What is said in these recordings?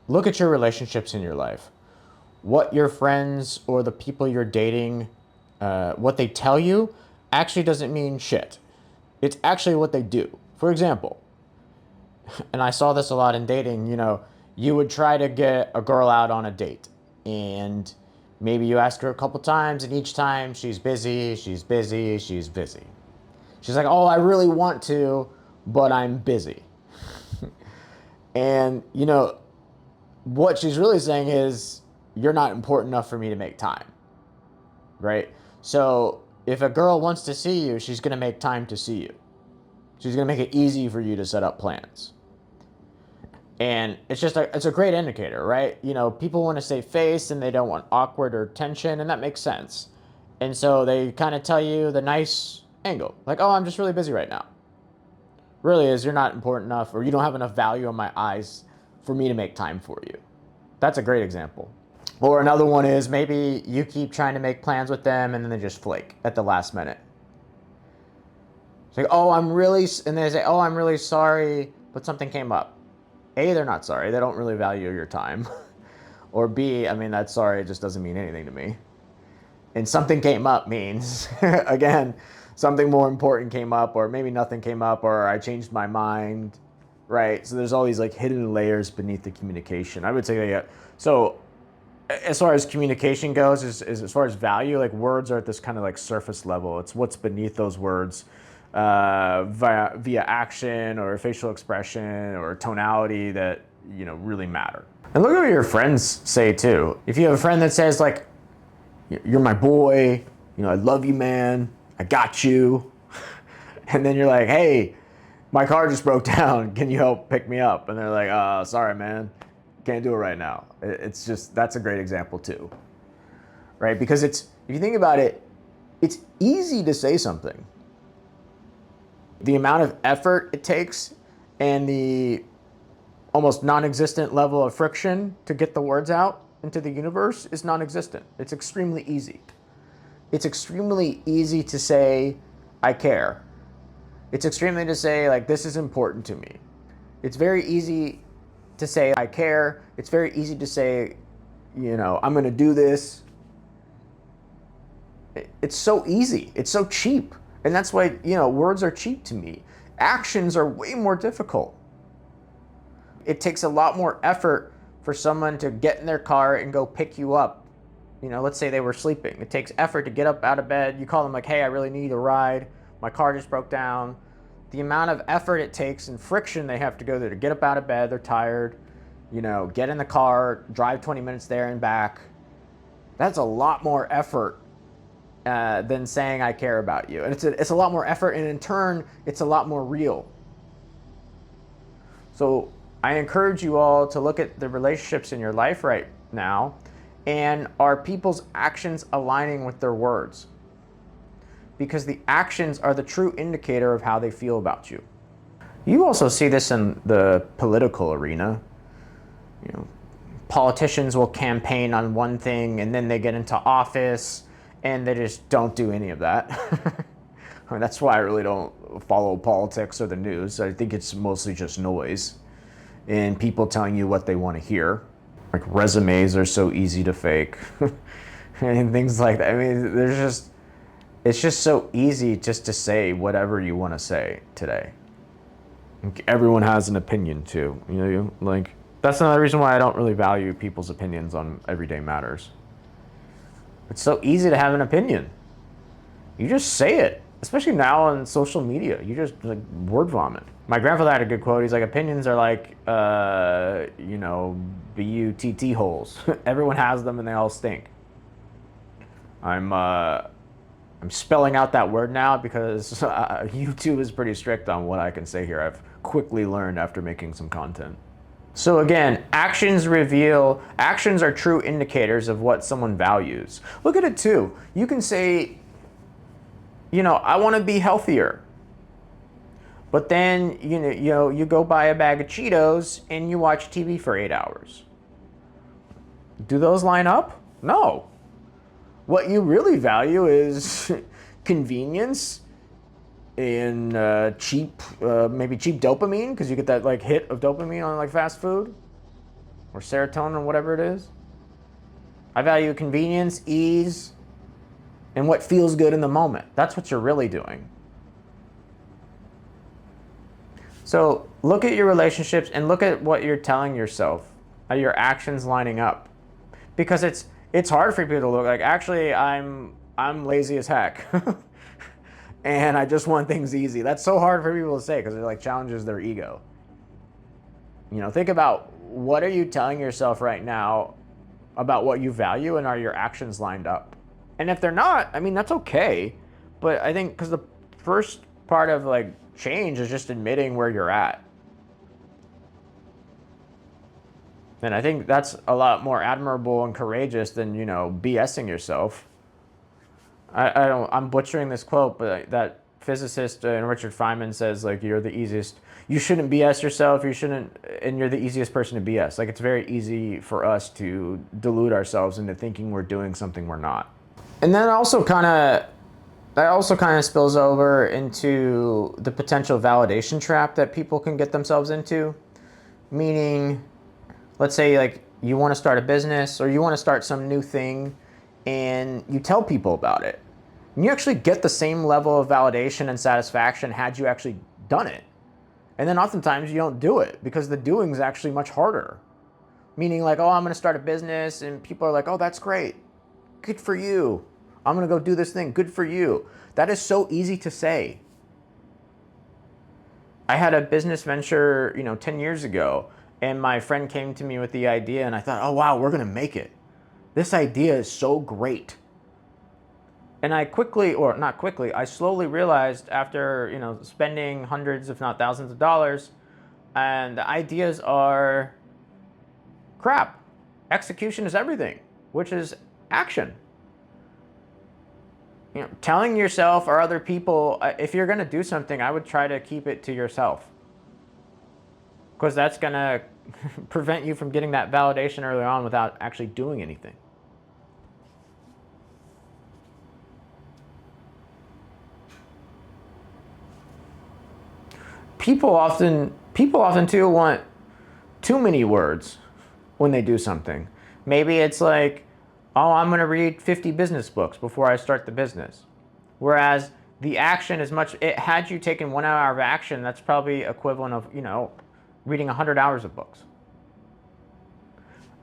Look at your relationships in your life. What your friends or the people you're dating, what they tell you actually doesn't mean shit. It's actually what they do. For example, and I saw this a lot in dating, you would try to get a girl out on a date and maybe you ask her a couple times and each time she's busy, she's busy, she's busy. She's like, "Oh, I really want to, but I'm busy." And what she's really saying is you're not important enough for me to make time, right? So if a girl wants to see you, she's going to make time to see you. She's going to make it easy for you to set up plans. And it's a great indicator, right? People want to save face and they don't want awkward or tension, and that makes sense. And so they kind of tell you the nice angle, like, "Oh, I'm just really busy right now." Really is you're not important enough, or you don't have enough value in my eyes for me to make time for you. That's a great example. Or another one is maybe you keep trying to make plans with them and then they just flake at the last minute. It's like, "Oh, and they say, "Oh, I'm really sorry, but something came up." A, they're not sorry. They don't really value your time. Or B, I mean, that sorry just doesn't mean anything to me. And something came up means, again, something more important came up, or maybe nothing came up, or I changed my mind, right? So there's all these like hidden layers beneath the communication. I would say that. So as far as communication goes, as far as value, like words are at this kind of like surface level. It's what's beneath those words via action or facial expression or tonality that really matter. And look at what your friends say too. If you have a friend that says like, "You're my boy, I love you, man, I got you," and then you're like, "Hey, my car just broke down, can you help pick me up?" And they're like, "Sorry, man, can't do it right now." It's just, that's a great example too, right? Because if you think about it, it's easy to say something. The amount of effort it takes and the almost non-existent level of friction to get the words out into the universe is non-existent. It's extremely easy. It's extremely easy to say, "I care." It's extremely to say, like, "This is important to me." It's very easy to say, "I care." It's very easy to say, "I'm going to do this." It's so easy. It's so cheap. And that's why, words are cheap to me. Actions are way more difficult. It takes a lot more effort for someone to get in their car and go pick you up. Let's say they were sleeping. It takes effort to get up out of bed. You call them like, "Hey, I really need a ride. My car just broke down." The amount of effort it takes and friction they have to go through to get up out of bed, they're tired, get in the car, drive 20 minutes there and back. That's a lot more effort than saying, "I care about you." And it's a lot more effort, and in turn, it's a lot more real. So I encourage you all to look at the relationships in your life right now, and are people's actions aligning with their words? Because the actions are the true indicator of how they feel about you. You also see this in the political arena. Politicians will campaign on one thing and then they get into office and they just don't do any of that. I mean, that's why I really don't follow politics or the news. I think it's mostly just noise and people telling you what they want to hear. Like, resumes are so easy to fake and things like that. I mean, it's just so easy just to say whatever you want to say today. Everyone has an opinion too. Like, that's another reason why I don't really value people's opinions on everyday matters. It's so easy to have an opinion. You just say it, especially now on social media. You just like word vomit. My grandfather had a good quote. He's like, "Opinions are like, butt holes. Everyone has them and they all stink." I'm spelling out that word now because YouTube is pretty strict on what I can say here. I've quickly learned after making some content. So again, actions are true indicators of what someone values. Look at it too. You can say, "I want to be healthier." But then, you go buy a bag of Cheetos and you watch TV for 8 hours. Do those line up? No. What you really value is convenience and maybe cheap dopamine, because you get that like hit of dopamine on like fast food. or serotonin, whatever it is. I value convenience, ease, and what feels good in the moment. That's what you're really doing. So look at your relationships and look at what you're telling yourself. Are your actions lining up? Because it's hard for people to look like, actually, I'm lazy as heck. And I just want things easy. That's so hard for people to say because it like challenges their ego. You know, think about what are you telling yourself right now about what you value, and are your actions lined up? And if they're not, I mean, that's okay. But I think because the first part of like change is just admitting where you're at. And I think that's a lot more admirable and courageous than, you know, BSing yourself. I'm butchering this quote, but that physicist Richard Feynman says, like, you're the easiest, you shouldn't BS yourself, you shouldn't, and you're the easiest person to BS. Like, it's very easy for us to delude ourselves into thinking we're doing something we're not. And then that also kind of spills over into the potential validation trap that people can get themselves into. Meaning, let's say like you want to start a business or you want to start some new thing and you tell people about it. And you actually get the same level of validation and satisfaction had you actually done it. And then oftentimes you don't do it because the doing is actually much harder. Meaning like, oh, I'm going to start a business, and people are like, oh, that's great. Good for you. I'm going to go do this thing. Good for you. That is so easy to say. I had a business venture, 10 years ago, and my friend came to me with the idea, and I thought, oh, wow, we're going to make it. This idea is so great. And I slowly realized after, spending hundreds, if not thousands of dollars, and the ideas are crap. Execution is everything, which is action. Telling yourself or other people, if you're going to do something, I would try to keep it to yourself. Because that's going to prevent you from getting that validation early on without actually doing anything. People often too want too many words when they do something. Maybe it's like, oh, I'm going to read 50 business books before I start the business. Whereas the action is had you taken 1 hour of action, that's probably equivalent of, reading 100 hours of books.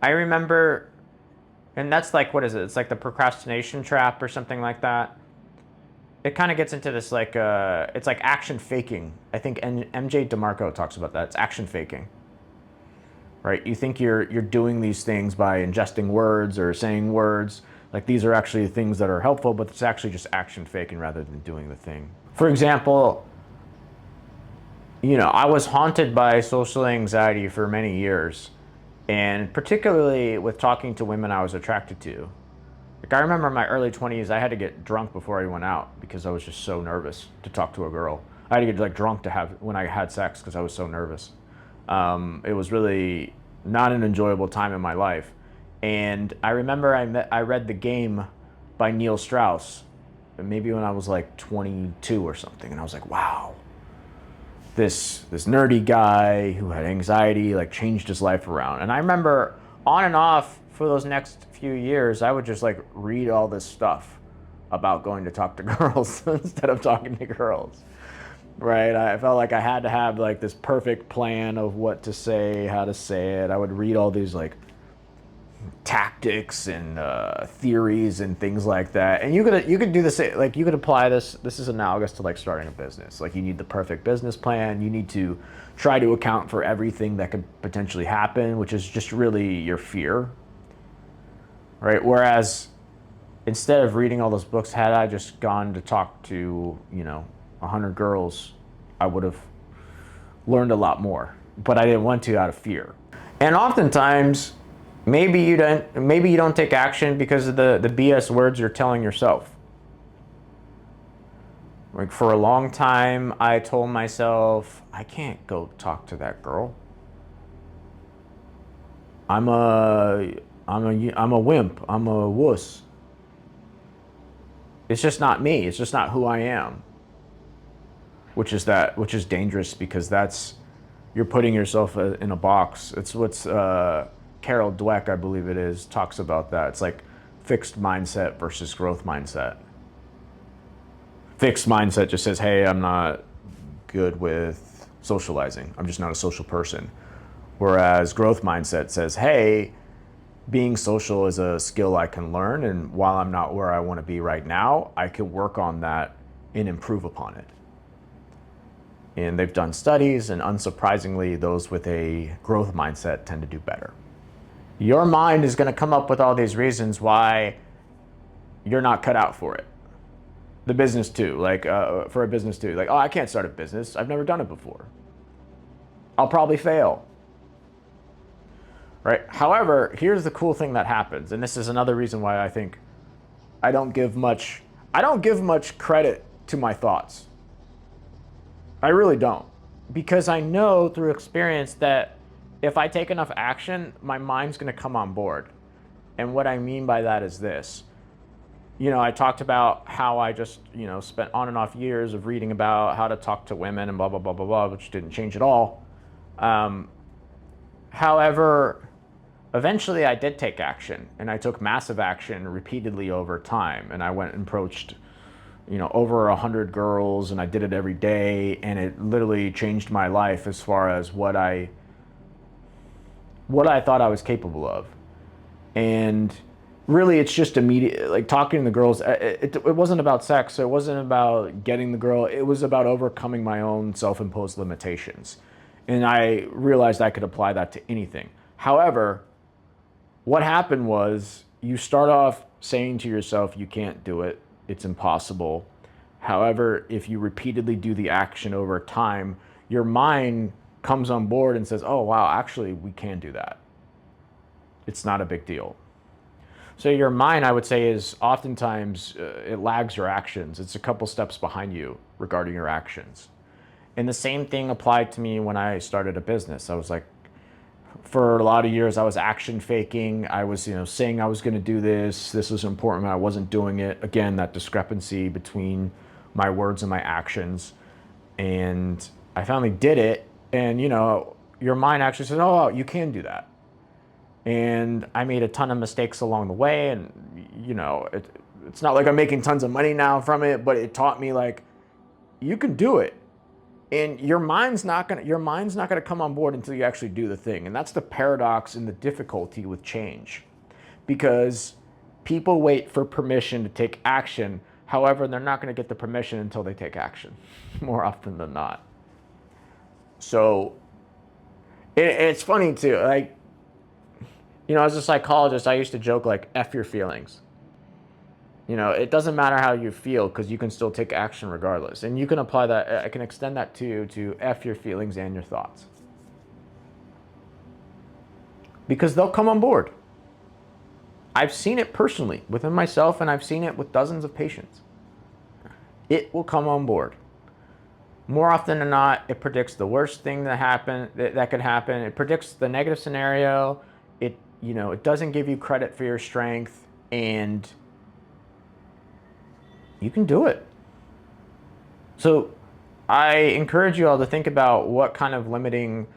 I remember, and that's like, what is it? It's like the procrastination trap or something like that. It kind of gets into this like, it's like action faking. I think MJ DeMarco talks about that. It's action faking. Right? You think you're doing these things by ingesting words or saying words. Like these are actually things that are helpful, but it's actually just action faking rather than doing the thing. For example, I was haunted by social anxiety for many years, and particularly with talking to women I was attracted to. Like I remember in my early 20s, I had to get drunk before I went out because I was just so nervous to talk to a girl. I had to get like drunk when I had sex because I was so nervous. It was really not an enjoyable time in my life. And I remember I read The Game by Neil Strauss, maybe when I was like 22 or something. And I was like, wow, this nerdy guy who had anxiety like changed his life around. And I remember on and off for those next few years, I would just like read all this stuff about going to talk to girls instead of talking to girls. Right? I felt like I had to have like this perfect plan of what to say, how to say it. I would read all these like tactics and theories and things like that. And you could do this, like you could apply this. This is analogous to like starting a business. Like you need the perfect business plan. You need to try to account for everything that could potentially happen, which is just really your fear. Right? Whereas instead of reading all those books, had I just gone to talk to, 100 girls, I would have learned a lot more. But I didn't want to out of fear. And oftentimes, maybe you don't take action because of the BS words you're telling yourself. Like for a long time, I told myself, I can't go talk to that girl. I'm a wimp. I'm a wuss. It's just not me. It's just not who I am. Which is dangerous because you're putting yourself in a box. It's what's Carol Dweck, I believe it is, talks about that. It's like fixed mindset versus growth mindset. Fixed mindset just says, hey, I'm not good with socializing. I'm just not a social person. Whereas growth mindset says, hey, being social is a skill I can learn, and while I'm not where I want to be right now, I can work on that and improve upon it. And they've done studies, and unsurprisingly, those with a growth mindset tend to do better. Your mind is going to come up with all these reasons why you're not cut out for it. The business too, like for a business too, like, oh, I can't start a business. I've never done it before. I'll probably fail. Right? However, here's the cool thing that happens, and this is another reason why I think I don't give much credit to my thoughts. I really don't. Because I know through experience that if I take enough action, my mind's going to come on board. And what I mean by that is this. I talked about how I just, spent on and off years of reading about how to talk to women and blah, blah, blah, blah, blah, which didn't change at all. However, eventually I did take action, and I took massive action repeatedly over time. And I went and approached, over 100 girls, and I did it every day. And it literally changed my life as far as what I thought I was capable of. And really, it's just immediate, like talking to the girls. It wasn't about sex. It wasn't about getting the girl. It was about overcoming my own self-imposed limitations. And I realized I could apply that to anything. However, what happened was you start off saying to yourself, you can't do it. It's impossible. However, if you repeatedly do the action over time, your mind comes on board and says, oh, wow, actually, we can do that. It's not a big deal. So your mind, I would say, is oftentimes, it lags your actions. It's a couple steps behind you regarding your actions. And the same thing applied to me when I started a business. I was like, for a lot of years, I was action faking. I was, saying I was going to do this. This was important, but I wasn't doing it. Again, that discrepancy between my words and my actions. And I finally did it. And, your mind actually says, oh, you can do that. And I made a ton of mistakes along the way. And, it's not like I'm making tons of money now from it, but it taught me, like, you can do it. And your mind's not gonna come on board until you actually do the thing. And that's the paradox and the difficulty with change. Because people wait for permission to take action. However, they're not gonna get the permission until they take action, more often than not. So it's funny too, like, as a psychologist, I used to joke, like, F your feelings. It doesn't matter how you feel, because you can still take action regardless. And you can apply that, I can extend that to F your feelings and your thoughts. Because they'll come on board. I've seen it personally within myself, and I've seen it with dozens of patients. It will come on board. More often than not, it predicts the worst thing that could happen. It predicts the negative scenario. It doesn't give you credit for your strength, and you can do it. So I encourage you all to think about what kind of limiting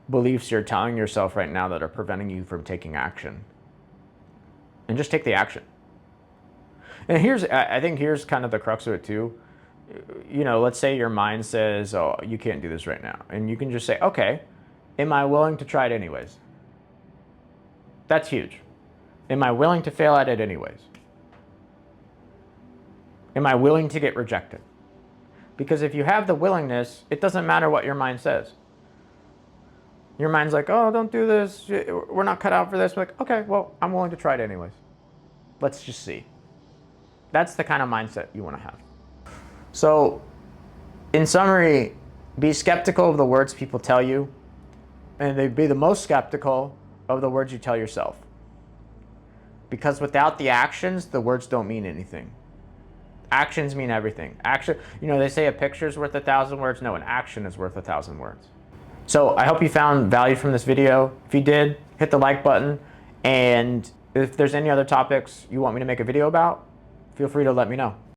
beliefs you're telling yourself right now that are preventing you from taking action. And just take the action. And I think here's kind of the crux of it too. Let's say your mind says, oh, you can't do this right now. And you can just say, okay, am I willing to try it anyways? That's huge. Am I willing to fail at it anyways? Am I willing to get rejected? Because if you have the willingness, it doesn't matter what your mind says. Your mind's like, oh, don't do this. We're not cut out for this. We're like, okay, well, I'm willing to try it anyways. Let's just see. That's the kind of mindset you want to have. So, in summary, be skeptical of the words people tell you, and be the most skeptical of the words you tell yourself. Because without the actions, the words don't mean anything. Actions mean everything. Action, they say a picture's worth 1,000 words. No, an action is worth 1,000 words. So I hope you found value from this video. If you did, hit the like button. And if there's any other topics you want me to make a video about, feel free to let me know.